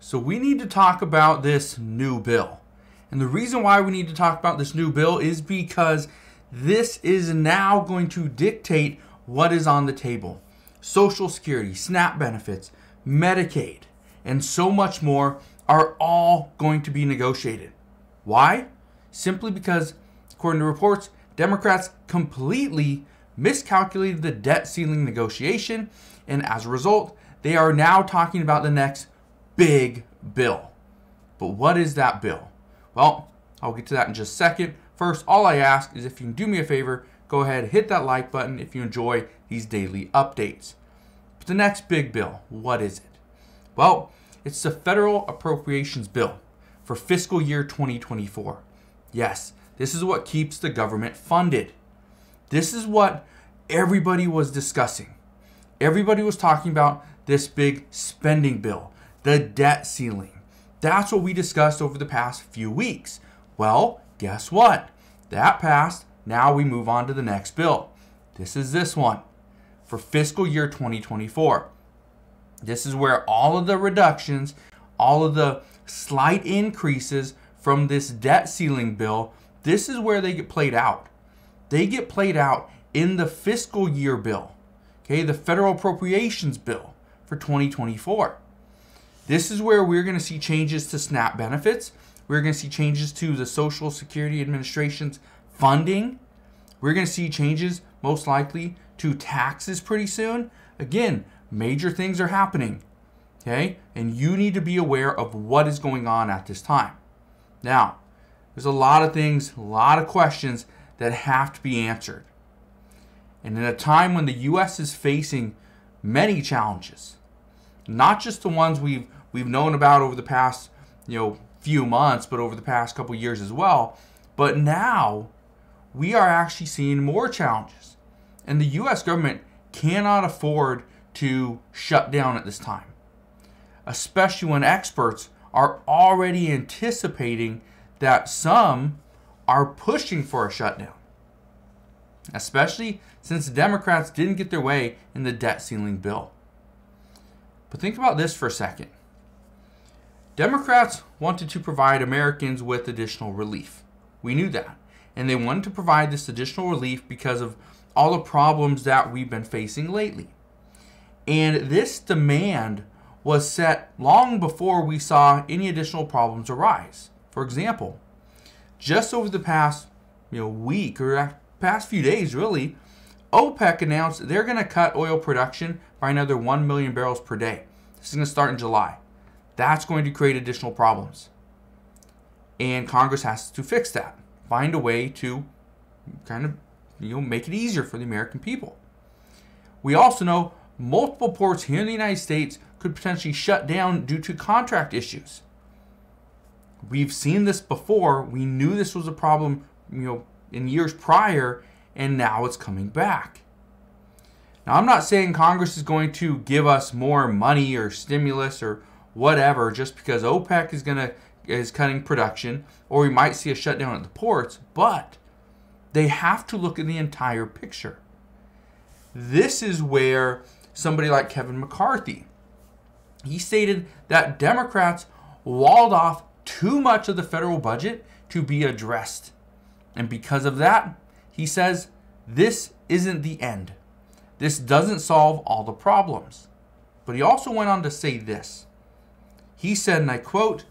So we need to talk about this new bill. And the reason why we need to talk about this new bill is because this is now going to dictate what is on the table. Social Security, SNAP benefits, Medicaid, and so much more are all going to be negotiated. Why? Simply because, according to reports, Democrats completely miscalculated the debt ceiling negotiation, and as a result, they are now talking about the next big bill. But what is that bill? Well, I'll get to that in just a second. First, all I ask is if you can do me a favor, go ahead, hit that like button if you enjoy these daily updates. But the next big bill, what is it? Well, it's the Federal Appropriations Bill for fiscal year 2024. Yes, this is what keeps the government funded. This is what everybody was discussing. Everybody was talking about this big spending bill, the debt ceiling. That's what we discussed over the past few weeks. Well, guess what? That passed. Now we move on to the next bill. This is this one for fiscal year 2024. This is where all of the reductions, all of the slight increases from this debt ceiling bill, this is where they get played out. They get played out in the fiscal year bill, okay, the Federal Appropriations Bill for 2024. This is where we're going to see changes to SNAP benefits. We're going to see changes to the Social Security Administration's funding. We're going to see changes, most likely, to taxes pretty soon. Again, major things are happening, okay? And you need to be aware of what is going on at this time. Now, there's a lot of things, a lot of questions that have to be answered. And in a time when the U.S. is facing many challenges, not just the ones we've known about over the past, few months, but over the past couple years as well. But now we are actually seeing more challenges. And the U.S. government cannot afford to shut down at this time, especially when experts are already anticipating that some are pushing for a shutdown, especially since the Democrats didn't get their way in the debt ceiling bill. But think about this for a second. Democrats wanted to provide Americans with additional relief. We knew that. And they wanted to provide this additional relief because of all the problems that we've been facing lately. And this demand was set long before we saw any additional problems arise. For example, just over the past week or past few days really, OPEC announced they're going to cut oil production by another 1 million barrels per day. This is going to start in July. That's going to create additional problems. And Congress has to fix that. Find a way to kind of make it easier for the American people. We also know multiple ports here in the United States could potentially shut down due to contract issues. We've seen this before. We knew this was a problem, in years prior, and now it's coming back. Now, I'm not saying Congress is going to give us more money or stimulus or whatever just because OPEC is cutting production, or we might see a shutdown at the ports, but they have to look at the entire picture. This is where somebody like Kevin McCarthy, he stated that Democrats walled off too much of the federal budget to be addressed. And because of that, he says, this isn't the end. This doesn't solve all the problems. But he also went on to say this. He said, and I quote,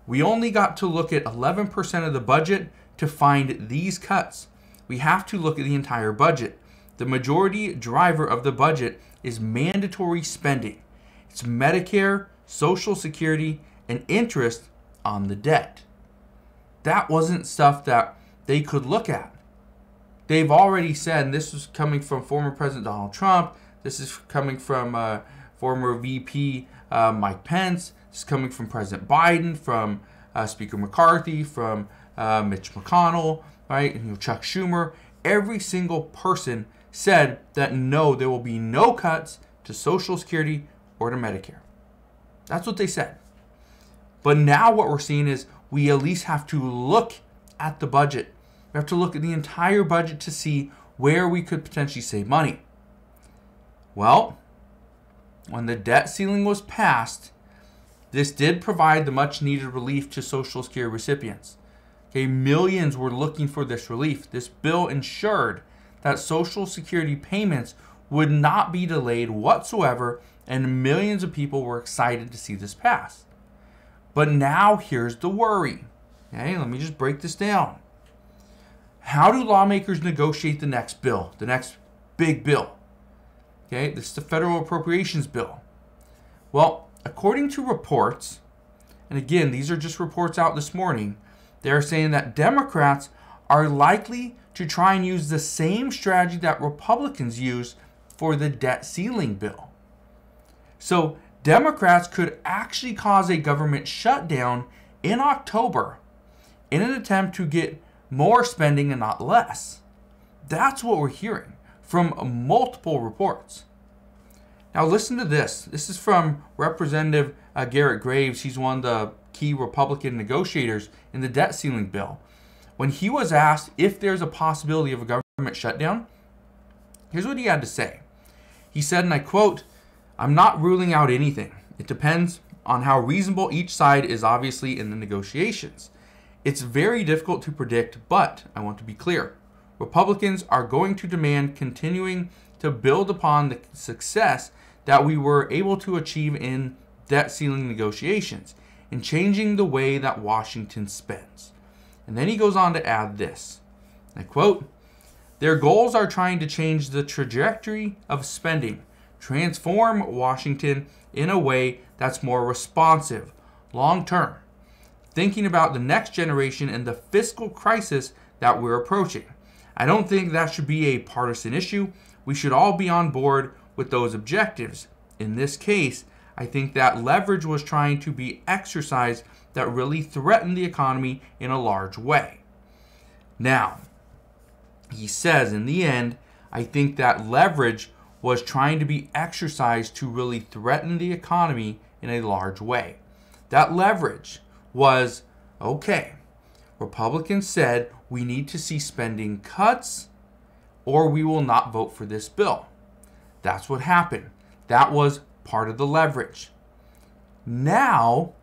"We only got to look at 11% of the budget to find these cuts. We have to look at the entire budget. The majority driver of the budget is mandatory spending. It's Medicare, Social Security, and interest on the debt." That wasn't stuff that they could look at. They've already said, and this was coming from former President Donald Trump, this is coming from former VP Mike Pence, this is coming from President Biden, from Speaker McCarthy, from Mitch McConnell, right? Chuck Schumer. Every single person said that no, there will be no cuts to Social Security or to Medicare. That's what they said. But now what we're seeing is we at least have to look at the budget. We have to look at the entire budget to see where we could potentially save money. Well, when the debt ceiling was passed, this did provide the much needed relief to Social Security recipients. Okay, millions were looking for this relief. This bill ensured that Social Security payments would not be delayed whatsoever, and millions of people were excited to see this pass. But now here's the worry. Okay, let me just break this down. How do lawmakers negotiate the next bill, the next big bill? Okay, this is the federal appropriations bill. Well, according to reports, and again, these are just reports out this morning, they're saying that Democrats are likely to try and use the same strategy that Republicans used for the debt ceiling bill. So Democrats could actually cause a government shutdown in October in an attempt to get more spending and not less. That's what we're hearing from multiple reports. Now listen to this. This is from Representative Garrett Graves. He's one of the key Republican negotiators in the debt ceiling bill. When he was asked if there's a possibility of a government shutdown, here's what he had to say. He said, and I quote, "I'm not ruling out anything. It depends on how reasonable each side is obviously in the negotiations. It's very difficult to predict, but I want to be clear. Republicans are going to demand continuing to build upon the success that we were able to achieve in debt ceiling negotiations and changing the way that Washington spends." And then he goes on to add this, I quote, "Their goals are trying to change the trajectory of spending, transform Washington in a way that's more responsive, long-term, thinking about the next generation and the fiscal crisis that we're approaching. I don't think that should be a partisan issue. We should all be on board with those objectives. In this case, I think that leverage was trying to be exercised that really threatened the economy in a large way." Now, he says in the end, I think that leverage was trying to be exercised to really threaten the economy in a large way. That leverage was, okay, Republicans said we need to see spending cuts or we will not vote for this bill. That's what happened. That was part of the leverage. Now,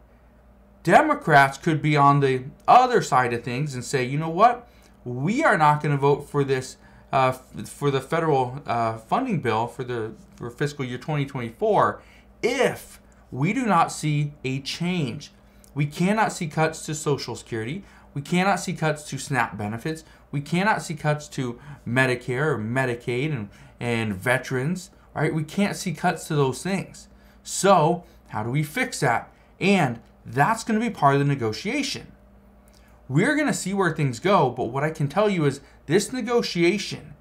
Democrats could be on the other side of things and say, you know what? We are not going to vote for this, for the federal funding bill for fiscal year 2024 if we do not see a change. We cannot see cuts to Social Security. We cannot see cuts to SNAP benefits. We cannot see cuts to Medicare or Medicaid and veterans, right? We can't see cuts to those things. So how do we fix that? And that's going to be part of the negotiation. We're going to see where things go, but what I can tell you is this negotiation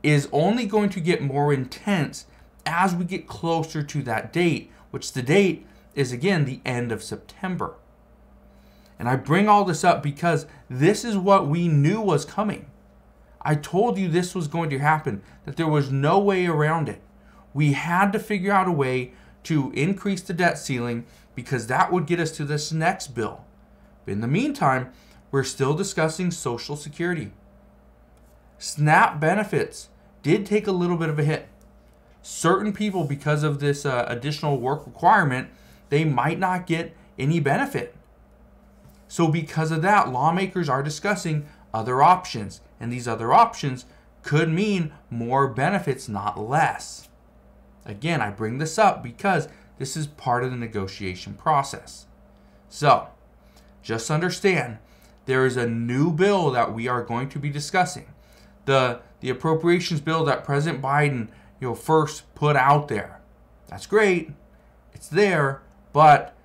is only going to get more intense as we get closer to that date, which the date is, again, the end of September. And I bring all this up because this is what we knew was coming. I told you this was going to happen, that there was no way around it. We had to figure out a way to increase the debt ceiling because that would get us to this next bill. But in the meantime, we're still discussing Social Security. SNAP benefits did take a little bit of a hit. Certain people, because of this additional work requirement, they might not get any benefit. So because of that, lawmakers are discussing other options, and these other options could mean more benefits, not less. Again, I bring this up because this is part of the negotiation process. So, just understand, there is a new bill that we are going to be discussing. The appropriations bill that President Biden first put out there. That's great. It's there, but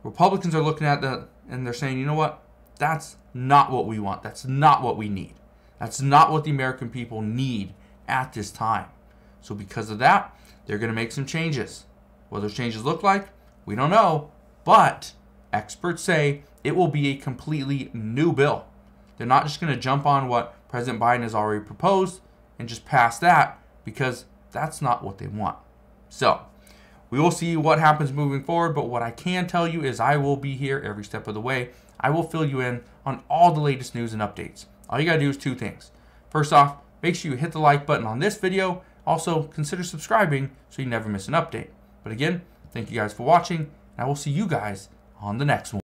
Republicans are looking at that and they're saying, you know what? That's not what we want. That's not what we need. That's not what the American people need at this time. So because of that, they're going to make some changes. What those changes look like, we don't know, but experts say it will be a completely new bill. They're not just going to jump on what President Biden has already proposed and just pass that because that's not what they want. So we will see what happens moving forward, but what I can tell you is I will be here every step of the way. I will fill you in on all the latest news and updates. All you got to do is two things. First off, make sure you hit the like button on this video. Also, consider subscribing so you never miss an update. But again, thank you guys for watching, and I will see you guys on the next one.